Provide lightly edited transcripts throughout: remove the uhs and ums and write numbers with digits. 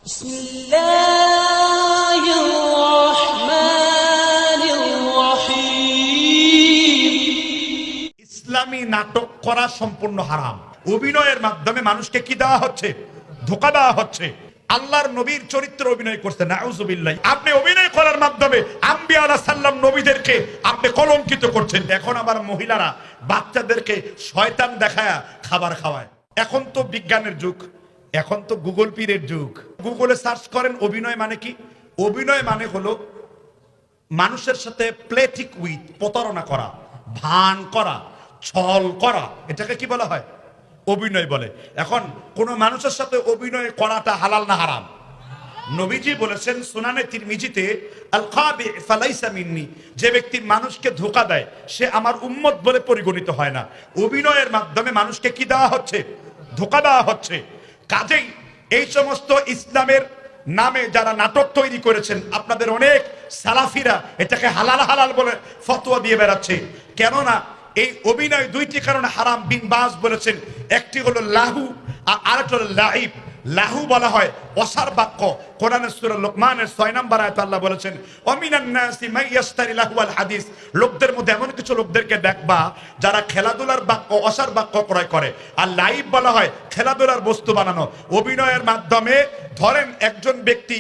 ইসলামী নাটক করা সম্পূর্ণ হারাম। অভিনয়ের মাধ্যমে মানুষকে কি দেওয়া হচ্ছে? ধোঁকা দেওয়া হচ্ছে। আল্লাহর নবীর চরিত্র অভিনয় করতে নাউজুবিল্লাহ। আপনি অভিনয় করার মাধ্যমে আম্বিয়া আলাইহিস সালাম নবীদেরকে আপনি কলঙ্কিত করছেন। এখন আবার মহিলারা বাচ্চাদেরকে শয়তান দেখায়া খাবার খাওয়ায়। এখন তো বিজ্ঞানের যুগ, এখন তো গুগল পীরের যুগ। গুগলে সার্চ করেন অভিনয় মানে কি। অভিনয় মানে হলো মানুষের সাথে প্লেটিক উইথ, প্রতারণা করা, ভান করা, ছল করা, এটাকে কি বলা হয়? অভিনয় বলে। এখন কোন মানুষের সাথে অভিনয় করাটা হালাল না হারাম? নবীজি বলেছেন সুনানে তিরমিজিতে, আল খাবি ফালাইসা মিন্নি, যে ব্যক্তি মানুষকে ধোঁকা দেয় সে আমার উম্মত বলে পরিগণিত হয় না। অভিনয়ের মাধ্যমে মানুষকে কি দেওয়া হচ্ছে? ধোঁকা দেওয়া হচ্ছে। কাজেই এই সমস্ত ইসলামের নামে যারা নাটক তৈরি করেছেন, আপনাদের অনেক সালাফিরা এটাকে হালাল হালাল বলে ফতোয়া দিয়ে বেড়াচ্ছে। কেননা এই অভিনয় দুইটি কারণে হারাম। বিন বাজ বলেছেন, একটি হলো লাহু আর আরেকটি হলো লাইব। লাহু বলা হয় অসার বাক্য। কোরআনের সূরা লোকমানের 6 নম্বর আয়াতে আল্লাহ বলেছেন, ওয়ামিনান নাসি মান ইয়াশতারি লাহওয়াল হাদিস। লোকদের মধ্যে এমন কিছু লোকদেরকে দেখবা যারা খেলাধুলার বাক্য, অসার বাক্য ক্রয় করে। আর লাইব বলা হয় খেলাধুলার বস্তু বানানো। অভিনয়ের মাধ্যমে ধরেন একজন ব্যক্তি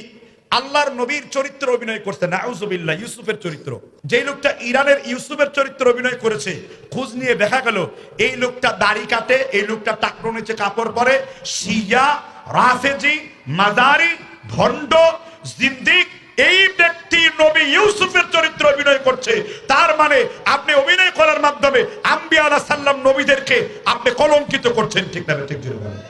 আল্লাহর নবীর চরিত্র অভিনয় করছে, নাউজুবিল্লাহ, ইউসুফের চরিত্র। যেই লোকটা ইরানের ইউসুফের চরিত্র অভিনয় করেছে, খোঁজ নিয়ে দেখা গেল এই লোকটা দাড়ি কাটে, এই লোকটা টাকরো নিচে কাপড় পরে, শিয়া, রাফেজি, মাদারি, ভণ্ড, জিন্দিক। এই ব্যক্তি নবী ইউসুফের চরিত্র অভিনয় করছে। তার মানে আপনি অভিনয় করার মাধ্যমে আম্বিয়া আলাইহিস সালাম নবীদেরকে আপনি কলঙ্কিত করছেন। ঠিক না? ঠিক জোরে বলেন।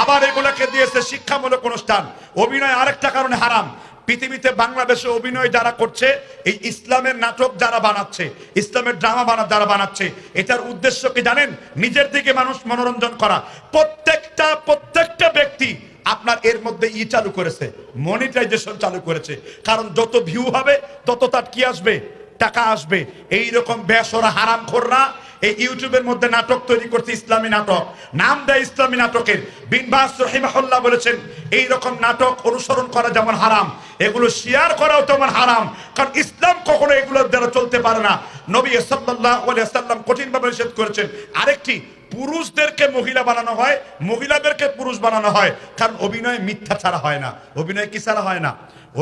আবার এগুলাকে দিয়েছে শিক্ষামূলক অনুষ্ঠান। অভিনয় আরেকটা কারণে হারাম। পৃথিবীতে বাংলাদেশে অভিনয় যারা করছে, এই ইসলামের নাটক যারা বানাচ্ছে, ইসলামের ড্রামা যারা বানাচ্ছে, এটার উদ্দেশ্য কি জানেন? নিজের দিকে মানুষ মনোরঞ্জন করা। প্রত্যেকটা ব্যক্তি আপনার এর মধ্যে চালু করেছে, মনিটাইজেশন চালু করেছে। কারণ যত ভিউ হবে তত তার কি আসবে? টাকা আসবে। এইরকম বেসরা হারামখোররা এই ইউটিউবের মধ্যে নাটক তৈরি করছে, ইসলামী নাটক, নাম দেয় ইসলামী নাটকের। বিন বাস রাহিমাহুল্লাহ বলেছেন, এই রকম নাটক অনুসরণ করা যেমন হারাম, এগুলো শেয়ার করাও তেমন হারাম। কারণ ইসলাম কখনো এগুলোর দ্বারা চলতে পারে না। নবী সাল্লাল্লাহু আলাইহি ওয়াসাল্লাম কঠিনভাবে নিষেধ করেছেন। আরেকটি, পুরুষদেরকে মহিলা বানানো হয়, মহিলাদেরকে পুরুষ বানানো হয়। কারণ অভিনয় মিথ্যা ছাড়া হয় না। অভিনয় কি ছাড়া হয় না?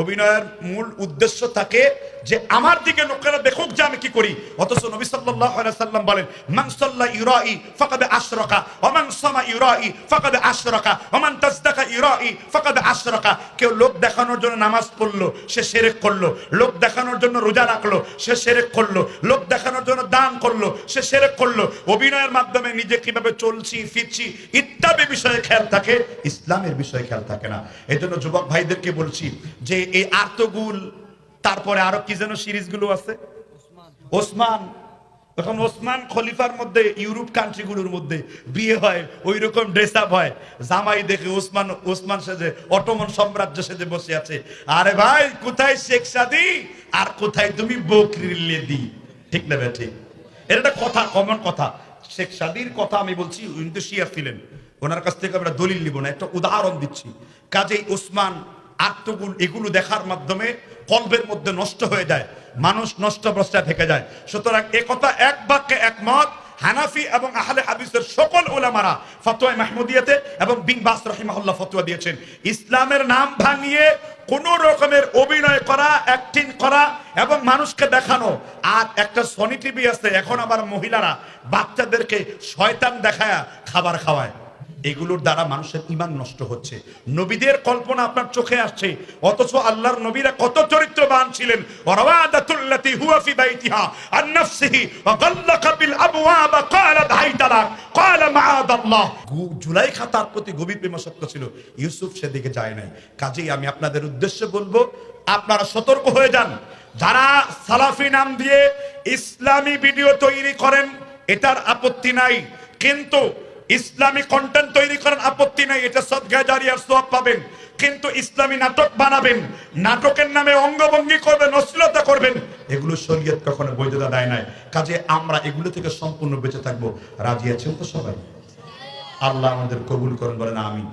অভিনয়ের মূল উদ্দেশ্য থাকে যে আমার দিকে লোকেরা দেখুক যে আমি কি করি। অথচ নবী সাল্লাল্লাহু আলাইহি ওয়াসাল্লাম বলেন, মান সাল্লা ইরাই ফাকাদ আশরাকা ওয়া মান সামা ইরাই ফাকাদ আশরাকা ওয়া মান তাসদাকা ইরাই ফাকাদ আশরাকা। কেউ লোক দেখানোর জন্য নামাজ পড়লো, সে শিরক করলো। লোক দেখানোর জন্য রোজা রাখলো, সে শিরক করলো। লোক দেখানোর জন্য দান করলো, সে শিরক করলো। অভিনয়ের মাধ্যমে নিজে কিভাবে চলছি ফিরছি ইত্যাদি বিষয়ে খেয়াল থাকে, ইসলামের বিষয়ে খেয়াল থাকে না। এজন্য যুবক ভাইদেরকে বলছি যে এই আর্তগুল, তারপরে আরো কি যেন সিরিজগুলো আছে, ওসমান। তখন ওসমান খলিফার মধ্যে ইউরোপ কান্ট্রিগুলোর মধ্যে বিয়ে হয়, ওই রকম ড্রেস আপ হয়। জামাই দেখে ওসমান সেজে, অটোমান সাম্রাজ্য সেজে বসে আছে। আরে ভাই, কোথায় শেখ সাদি আর কোথায় তুমি বকরির লেদি? ঠিক না ভাই? ঠিক। এটা একটা কথা, কমন কথা। শেখ সাদির কথা আমি বলছি, কিন্তু শিয়া ছিলেন, ওনার কাছ থেকে আমরা দলিল নিব না, একটা উদাহরণ দিচ্ছি। কাজেই ওসমান, আত্মগুণ, এগুলো দেখার মাধ্যমে কলবের মধ্যে নষ্ট হয়ে যায়, মানুষ নষ্ট অবস্থায় থেকে যায়। সুতরাং একথা এক বাক্যে একমত হানাফি এবং আহলে হাদিসের সকল উলামারা ফতোয়া মাহমুদিয়াতে এবং বিন বাস রাহিমাহুল্লাহ ফতোয়া দিয়েছেন। ইসলামের নাম ভাঙিয়ে কোন রকমের অভিনয় করা, অ্যাক্টিং করা এবং মানুষকে দেখানো। আর একটা সনি টিভি আছে, এখন আবার মহিলারা বাচ্চাদেরকে শয়তান দেখায়া খাবার খাওয়ায়। এগুলোর দ্বারা মানুষের ঈমান নষ্ট হচ্ছে। নবীদের কল্পনা আপনার চোখে আসছে, অথচ আল্লাহর নবীরা কত চরিত্রবান ছিলেন। ওয়ারাদাতুল্লাতি হুয়া ফি বাইতিহা আন নাফসিহি ওয়া গাল্লাকা বিল আবওয়াব ক্বালাত হাইতালা ক্বালা মাআদাল্লাহ। জুলাইখা তার প্রতি গভীর প্রেমাসক্ত ছিল, ইউসুফ সেদিকে যায় নাই। কাজেই আমি আপনাদের উদ্দেশ্যে বলবো, আপনারা সতর্ক হয়ে যান। যারা সালাফি নাম দিয়ে ইসলামী ভিডিও তৈরি করেন, এটার আপত্তি নাই, কিন্তু ইসলামী কন্টেন্ট তৈরি করেন আপত্তি নাই, এটা সদকা জারিয়ার সওয়াব পাবেন। কিন্তু ইসলামী নাটক বানাবেন, নাটকের নামে অঙ্গভঙ্গি করবেন, অশ্লীলতা করবেন, এগুলো শরীয়ত কখনো বৈধতা দেয় নাই। কাজে আমরা এগুলো থেকে সম্পূর্ণ বেঁচে থাকবো। রাজি আছেন তো সবাই? আল্লাহ আমাদের কবুল করেন, বলেন আমিন।